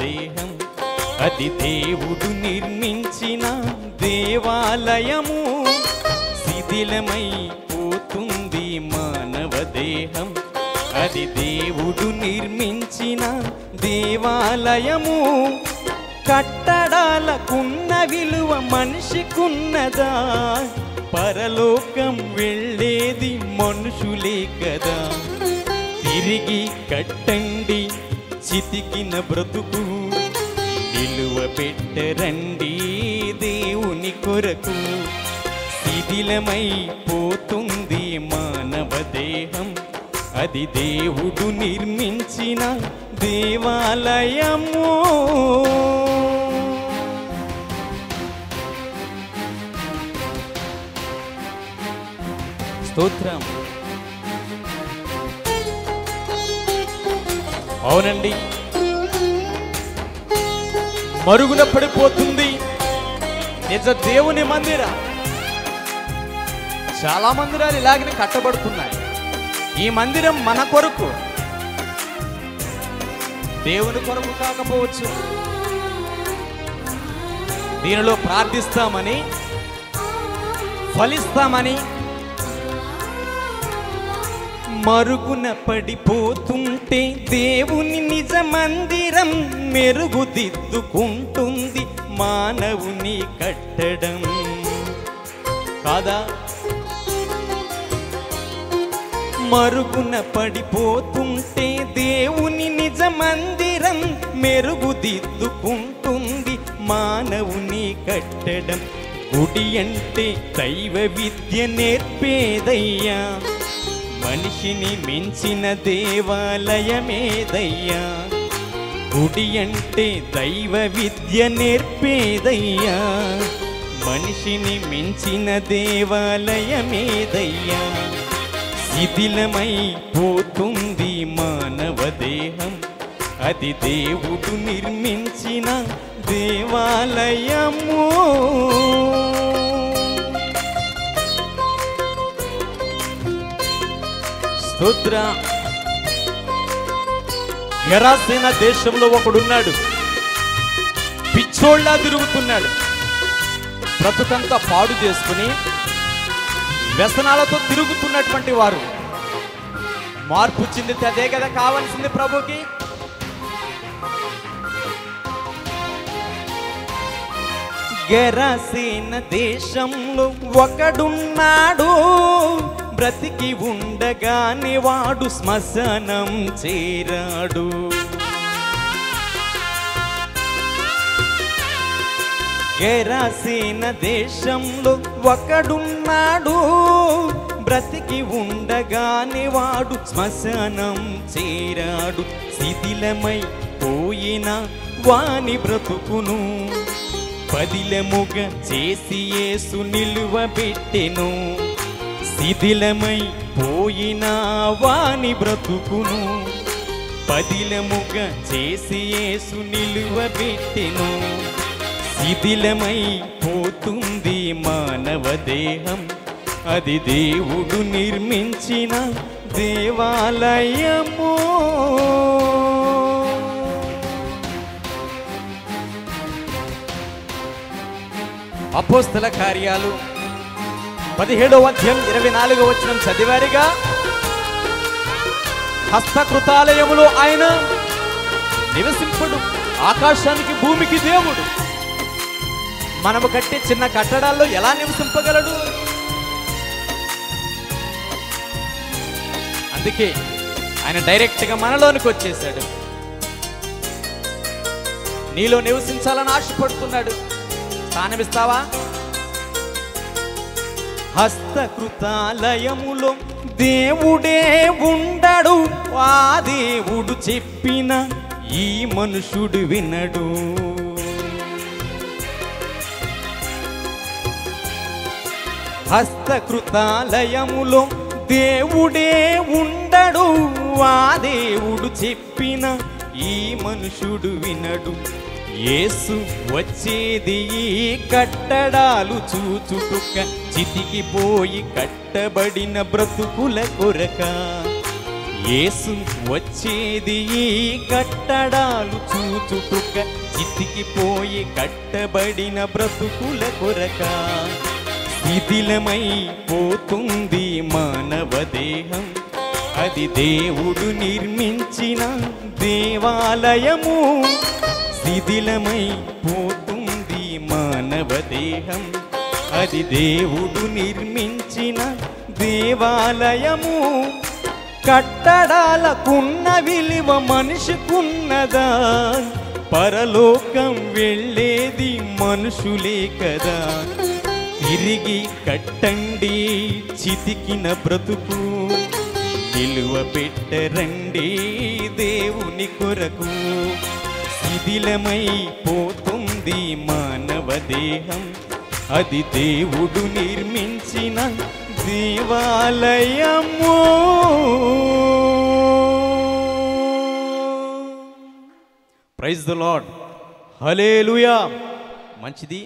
దేహం, అది దేవుడు నిర్మించిన దేవాలయము. శిథిలమైపోతుంది మానవ దేహం, అది దేవుడు నిర్మించిన దేవాలయము. కట్టడాలకున్న విలువ మనిషికున్నదా? పరలోకం వెళ్ళేది మనుషులే కదా. తిరిగి కట్టండి చితికిన బ్రతుకు, నిలువ పెట్టరండి దేవుని కొరకు. శిథిలమైపోతుంది మానవ దేహం, అది దేవుడు నిర్మించిన దేవాలయము. స్తోత్రం. అవునండి, మరుగున పడిపోతుంది నిజ దేవుని మందిరం. చాలా మందిరాలు ఇలాగనే కట్టబడుతున్నాయి. ఈ మందిరం మన కొరకు, దేవుని కొరకు కాకపోవచ్చు. దీనిలో ప్రార్థిస్తామని, ఫలిస్తామని మరుగున పడిపోతుంటే దేవుని నిజ మందిరం మెరుగుదిద్దుకుంటుంది మానవుని కట్టడం కాదా? మరుగున పడిపోతుంటే దేవుని నిజ మందిరం మెరుగుదిద్దుకుంటుంది మానవుని కట్టడం. గుడి అంటే దైవ విద్య నేర్పేదయ్యా, మనిషిని మించిన దేవాలయమేదయ్యా. గుడి అంటే దైవ విద్య నేర్పేదయ్యా, మనిషిని మించిన దేవాలయమేదయ్యా. శిథిలమైపోతుంది మానవ దేహం, అది దేవుడు నిర్మించిన దేవాలయము. స్తోత్ర. గెరాసేన దేశంలో ఒకడున్నాడు, పిచ్చోళ్ళ తిరుగుతున్నాడు. బ్రతుకంతా పాడు చేసుకుని వ్యసనాలతో తిరుగుతున్నటువంటి వారు. మార్పు చెందితే అదే కదా కావాల్సింది ప్రభుకి. గెరాసేన దేశంలో ఒకడున్నాడు, బ్రతికి ఉండగానే వాడు శ్మశానం చేరాడు. గెరాసేన దేశంలో ఒకడున్నాడు, బ్రతికి ఉండగానే వాడు శ్మశానం చేరాడు. శిథిలమై పోయిన వాని బ్రతుకును పదిలముగా చేసి యేసు నిలువబెట్టెను. శిథిలమై పోయిన వాని బ్రతుకును పదిలముగా చేసి యేసు నిలువబెట్టెను. శిథిలమై పోతుంది మానవ దేహం, అది దేవుడు నిర్మించిన దేవాలయము. అపోస్తల కార్యాలు 17వ అధ్యాయం 24వ వచనం చదివారుగా. హస్తకృతాలయములో ఆయన నివసింపుడు, ఆకాశానికి భూమికి దేవుడు. మనము కట్టే చిన్న కట్టడాల్లో ఎలా నివసింపగలడు? అందుకే ఆయన డైరెక్ట్గా మనలోనికి వచ్చేసాడు. నీలో నివసించాలని ఆశపడుతున్నాడు. స్థానమిస్తావా? హస్తకృతాలయములో దేవుడే ఉండడు, ఆ దేవుడు చెప్పిన ఈ మనుషుడు వినడు. హస్తకృతాలయములో దేవుడే ఉండడు, ఆ దేవుడు చెప్పిన ఈ మనుషుడు వినడు. యేసు వచ్చేది ఈ కట్టడాలు చూచుటుక, చితికిపోయి కట్టబడిన బ్రతుకుల కొరక. యేసు వచ్చేది ఈ కట్టడాలు చూచుటుక, చితికిపోయి కట్టబడిన బ్రతుకుల కొరక. శిథిలమై పోతుంది మానవ దేహం, అది దేవుడు నిర్మించిన దేవాలయము. శిథిలమై పోతుంది మానవ దేహం, అది దేవుడు నిర్మించిన దేవాలయము. కట్టడాలకున్న విలువ మనిషికున్నదా? పరలోకం వెళ్ళేది మనుషులే కదా. తిరిగి కట్టండి చితికిన బ్రతుకు, నిలువ పెట్టరండి దేవుని కొరకు. శిథిలమై పోతుంది మానవ దేహం, అది దేవుడు నిర్మించిన దేవాలయము. Praise the Lord. హల్లెలూయా. మంచిది.